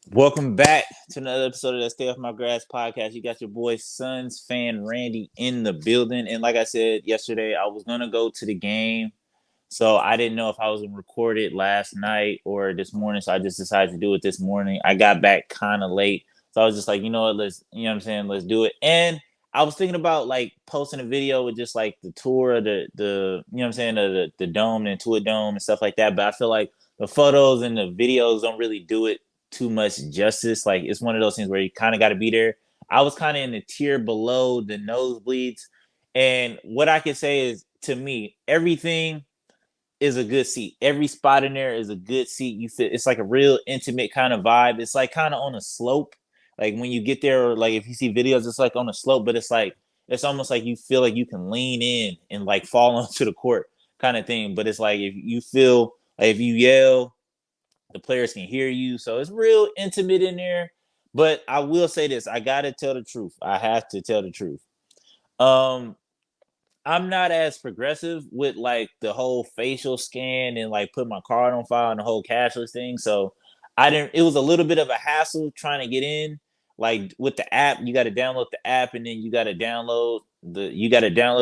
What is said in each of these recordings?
Welcome back to another episode of the Stay Off My Grass podcast. You got your boy Suns fan Randy in the building. And like I said yesterday, I was gonna go to the game. So I didn't know if I was gonna record it last night or this morning. So I just decided to do it this morning. I got back kind of late. So I was just like, you know what, what I'm saying, let's do it. And I was thinking about like posting a video with just like the tour of what I'm saying, the dome and Intuit Dome and stuff like that. But I feel like the photos and the videos don't really do it too much justice. Like it's one of those things where you kind of got to be there. I was kind of in the tier below the nosebleeds, and what I can say is, to me, everything is a good seat. Every spot in there is a good seat. You fit. It's like a real intimate kind of vibe. It's like kind of on a slope. Like when you get there, or like if you see videos, it's like on a slope, but it's like it's almost like you feel like you can lean in and like fall onto the court kind of thing. But it's like if you feel like if you yell, the players can hear you. So it's real intimate in there. But I will say this: I gotta tell the truth. I have to tell the truth. Um, I'm not as progressive with like the whole facial scan and like put my card on file and the whole cashless thing. So I didn't. It was a little bit of a hassle trying to get in. Like with the app, you got to download the app and then you got to download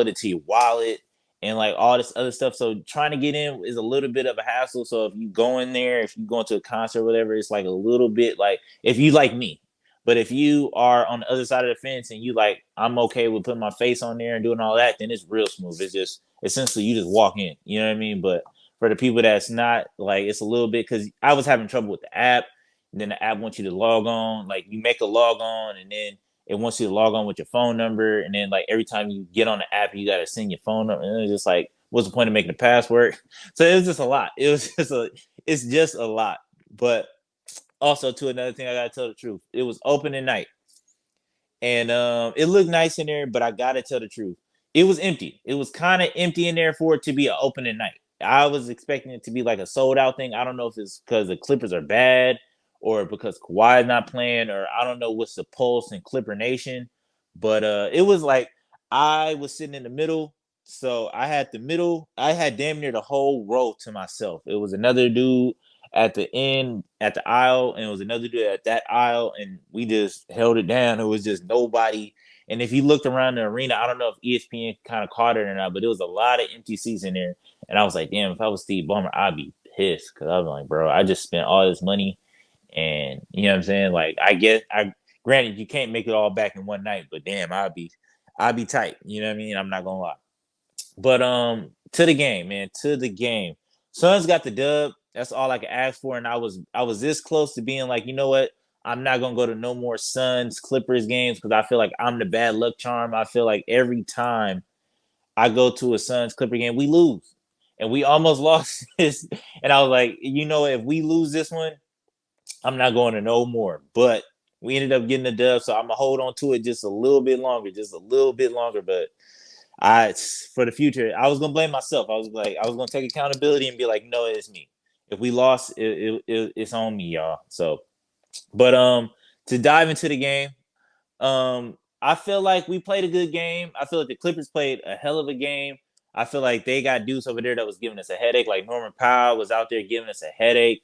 it to your wallet and like all this other stuff. So trying to get in is a little bit of a hassle. So if you go in there, if you go into a concert or whatever, it's like a little bit like if you like me, but if you are on the other side of the fence and you like, I'm okay with putting my face on there and doing all that, then it's real smooth. It's just essentially you just walk in. You know what I mean? But for the people that's not, like, it's a little bit because I was having trouble with the app. And then the app wants you to log on. Like you make a log on and then it wants you to log on with your phone number. And then like every time you get on the app, you gotta send your phone number. And it's just like, what's the point of making a password? So it was just a lot. It's just a lot. But also, to another thing, I gotta tell the truth. It was opening night, and it looked nice in there, but I gotta tell the truth. It was empty. It was kind of empty in there for it to be an opening night. I was expecting it to be like a sold out thing. I don't know if it's because the Clippers are bad or because Kawhi's not playing, or I don't know what's the pulse in Clipper Nation. But it was like I was sitting in the middle, so I had the middle. I had damn near the whole row to myself. It was another dude at the end at the aisle, and it was another dude at that aisle, and we just held it down. It was just nobody. And if you looked around the arena, I don't know if ESPN kind of caught it or not, but there was a lot of empty seats in there. And I was like, damn, if I was Steve Ballmer, I'd be pissed because I was like, bro, I just spent all this money, and you know what I'm saying? Like, I guess I granted you can't make it all back in one night, but damn, I'd be tight. You know what I mean? I'm not gonna lie. But to the game, man, to the game. Suns got the dub. That's all I could ask for. And I was this close to being like, you know what? I'm not gonna go to no more Suns Clippers games because I feel like I'm the bad luck charm. I feel like every time I go to a Suns Clipper game, we lose. And we almost lost this. And I was like, you know, if we lose this one, I'm not going to no more. But we ended up getting the dub, so I'm gonna hold on to it just a little bit longer, just a little bit longer. But I for the future, I was gonna blame myself. I was gonna take accountability and be like, no, it's me. If we lost, it's on me, y'all. So, but to dive into the game, I feel like we played a good game. I feel like the Clippers played a hell of a game. I feel like they got Deuce over there that was giving us a headache. Like Norman Powell was out there giving us a headache.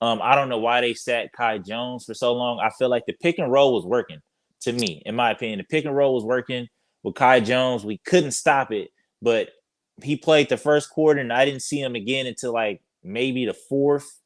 I don't know why they sat Kai Jones for so long. I feel like the pick and roll was working to me, in my opinion. The pick and roll was working with Kai Jones. We couldn't stop it, but he played the first quarter, and I didn't see him again until like maybe the fourth.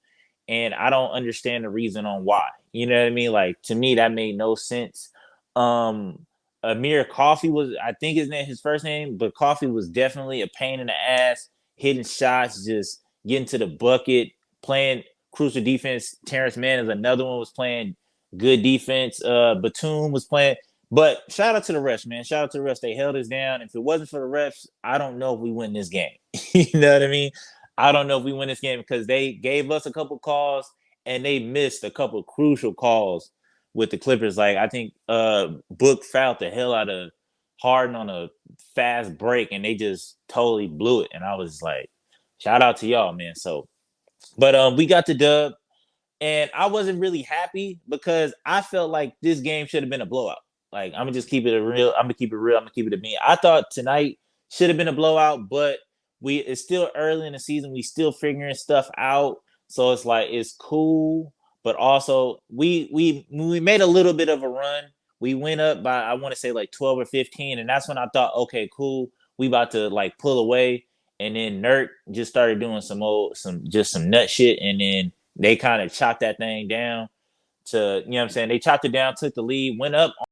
And I don't understand the reason on why. You know what I mean? Like to me, that made no sense. Um, Amir Coffee was, I think his first name, but Coffee was definitely a pain in the ass, hitting shots, just getting to the bucket, playing crucial defense. Terrence Mann is another one was playing good defense. Batum was playing, but shout out to the refs, man. Shout out to the refs. They held us down. If it wasn't for the refs, I don't know if we win this game. You know what I mean? I don't know if we win this game because they gave us a couple calls and they missed a couple crucial calls with the Clippers. Like I think Book fouled the hell out of Harden on a fast break and they just totally blew it. And I was like, shout out to y'all, man. So but we got the dub and I wasn't really happy because I felt like this game should have been a blowout. Like I'm gonna just keep it a real. I'm gonna keep it real. I'm gonna keep it a me. I thought tonight should have been a blowout, but it's still early in the season. We still figuring stuff out, so it's like it's cool. but also we made a little bit of a run. We went up by I want to say like 12 or 15, and that's when I thought, okay, cool, we about to like pull away. And then Nurk just started doing some nut shit, and then they kind of chopped that thing down to, you know what I'm saying? They chopped it down, took the lead, went up on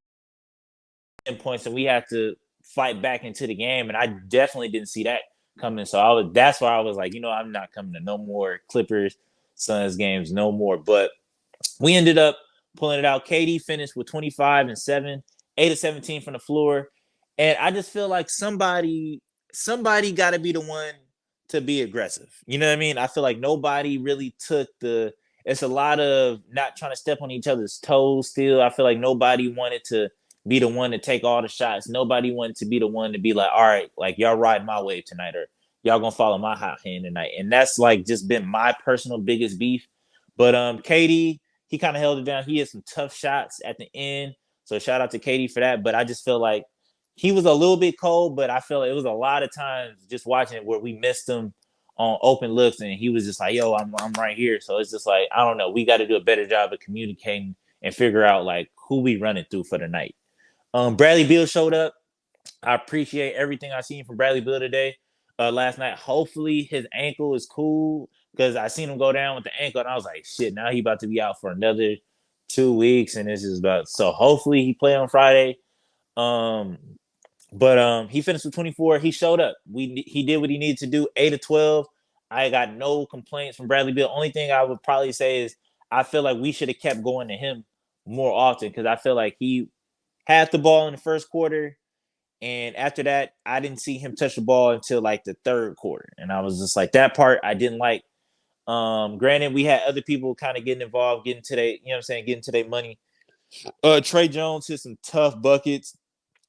10 points, and we had to fight back into the game. And I definitely didn't see that coming. So that's why I was like, I'm not coming to no more Clippers Suns games no more. But we ended up pulling it out. KD finished with 25 and 7, 8 of 17 from the floor. And I just feel like somebody got to be the one to be aggressive. You know what I mean? I feel like nobody really took it's a lot of not trying to step on each other's toes still. I feel like nobody wanted to be the one to take all the shots. Nobody wanted to be the one to be like, all right, like y'all riding my wave tonight, or y'all gonna follow my hot hand tonight. And that's like just been my personal biggest beef. But KD, he kind of held it down. He had some tough shots at the end. So shout out to KD for that. But I just feel like he was a little bit cold, but I feel like it was a lot of times just watching it where we missed him on open looks, and he was just like, yo, I'm right here. So it's just like, I don't know. We got to do a better job of communicating and figure out like who we running through for the night. Bradley Beal showed up. I appreciate everything I seen from Bradley Beal today. Last night, hopefully his ankle is cool, because I seen him go down with the ankle, and I was like, shit, now he about to be out for another 2 weeks, and this is about, so hopefully he play on Friday. Um, but he finished with 24. He showed up. He did what he needed to do. 8 of 12. I got no complaints from Bradley Beal. Only thing I would probably say is I feel like we should have kept going to him more often, because I feel like he had the ball in the first quarter, and after that, I didn't see him touch the ball until like the third quarter. And I was just like, that part I didn't like. Granted, we had other people kind of getting involved, getting to their, getting to their money. Trey Jones hit some tough buckets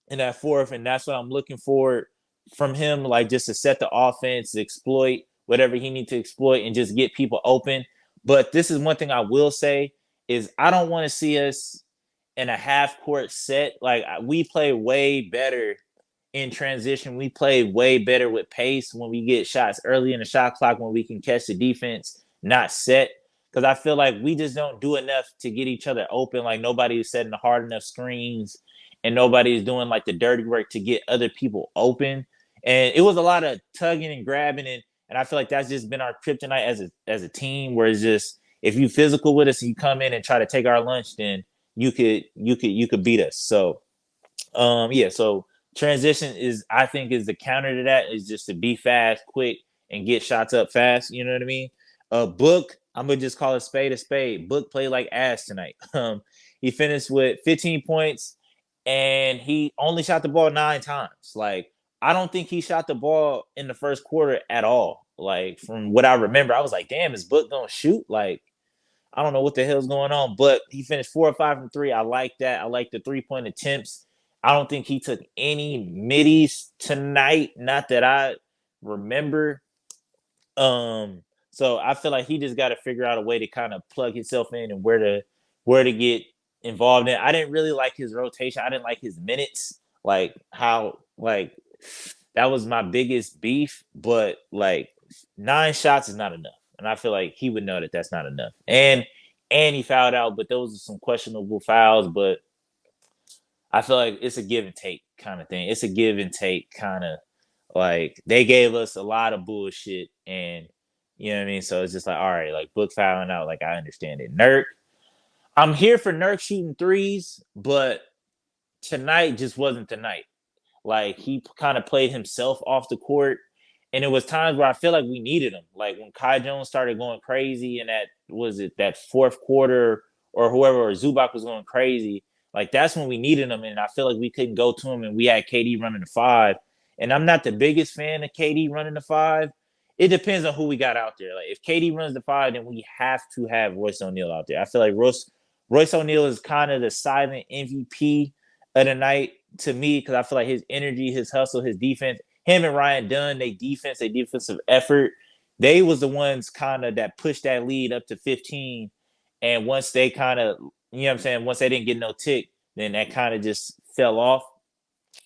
in that fourth, and that's what I'm looking for from him, like just to set the offense, exploit whatever he needs to exploit, and just get people open. But this is one thing I will say is I don't want to see us in a half court set. Like we play way better in transition. We play way better with pace when we get shots early in the shot clock, when we can catch the defense, not set. Because I feel like we just don't do enough to get each other open. Like nobody is setting the hard enough screens, and nobody is doing like the dirty work to get other people open. And it was a lot of tugging and grabbing, and I feel like that's just been our kryptonite as a team. Where it's just, if you physical with us and you come in and try to take our lunch, then you could beat us. So yeah, so transition is, I think, is the counter to that, is just to be fast, quick, and get shots up fast. You know what I mean? Book, I'm gonna just call it spade a spade. Book played like ass tonight. He finished with 15 points, and he only shot the ball 9 times. Like, I don't think he shot the ball in the first quarter at all. Like, from what I remember, I was like, damn, is Book gonna shoot? Like, I don't know what the hell's going on, but he finished 4 or 5 from three. I like that. I like the 3-point attempts. I don't think he took any middies tonight, not that I remember. So I feel like he just got to figure out a way to kind of plug himself in, and where to get involved in. I didn't really like his rotation. I didn't like his minutes, like how like that was my biggest beef. But like 9 shots is not enough, and I feel like he would know that that's not enough. And he fouled out, but those are some questionable fouls. But I feel like it's a give and take kind of thing. It's a give and take kind of, like they gave us a lot of bullshit, and you know what I mean. So it's just like, all right, like Book fouling out, like I understand it. Nurk, I'm here for Nurk shooting threes, but tonight just wasn't the night. Like he kind of played himself off the court, and it was times where I feel like we needed him. Like when Kai Jones started going crazy, and that fourth quarter, or whoever, or Zubac was going crazy. Like that's when we needed him, and I feel like we couldn't go to him, and we had KD running the five. And I'm not the biggest fan of KD running the five. It depends on who we got out there. Like if KD runs the five, then we have to have Royce O'Neal out there. I feel like Royce O'Neal is kind of the silent MVP of the night to me, because I feel like his energy, his hustle, his defense, him and Ryan Dunn, they defensive effort, they was the ones kind of that pushed that lead up to 15. And once they kind of, you know what I'm saying, once they didn't get no tick, then that kind of just fell off.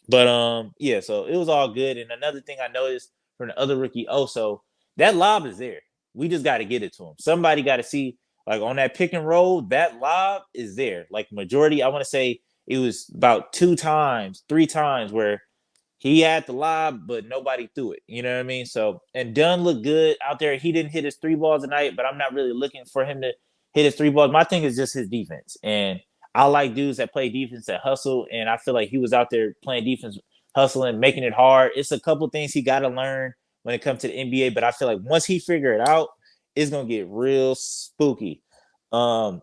But yeah, so it was all good. And another thing I noticed from the other rookie, also, that lob is there. We just got to get it to him. Somebody got to see. Like on that pick and roll, that lob is there. Like majority, I want to say it was about 2 times, 3 times where he had the lob, but nobody threw it. You know what I mean? So, and Dunn looked good out there. He didn't hit his 3 balls tonight, but I'm not really looking for him to hit his 3 balls. My thing is just his defense. And I like dudes that play defense, that hustle. And I feel like he was out there playing defense, hustling, making it hard. It's a couple things he got to learn when it comes to the NBA, but I feel like once he figure it out, it's going to get real spooky. Um,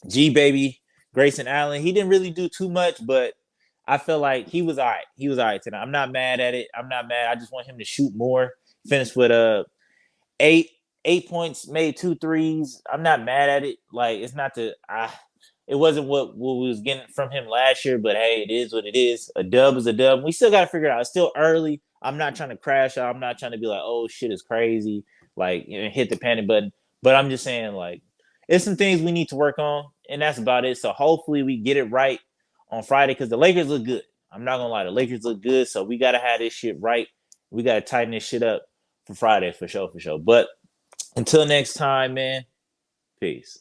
G Baby, Grayson Allen, he didn't really do too much, but I feel like he was all right. He was all right tonight. I'm not mad at it. I'm not mad. I just want him to shoot more. Finish with eight 8 points, made 2 threes. I'm not mad at it. Like it's not it wasn't what we was getting from him last year, but hey, it is what it is. A dub is a dub. We still gotta figure it out. It's still early. I'm not trying to crash out. I'm not trying to be like, oh shit is crazy. Like hit the panic button. But I'm just saying, like, it's some things we need to work on, and that's about it. So hopefully we get it right on Friday because the Lakers look good. I'm not gonna lie, the Lakers look good. So we gotta have this shit right. We gotta tighten this shit up for Friday for sure, for sure. But until next time, man, peace.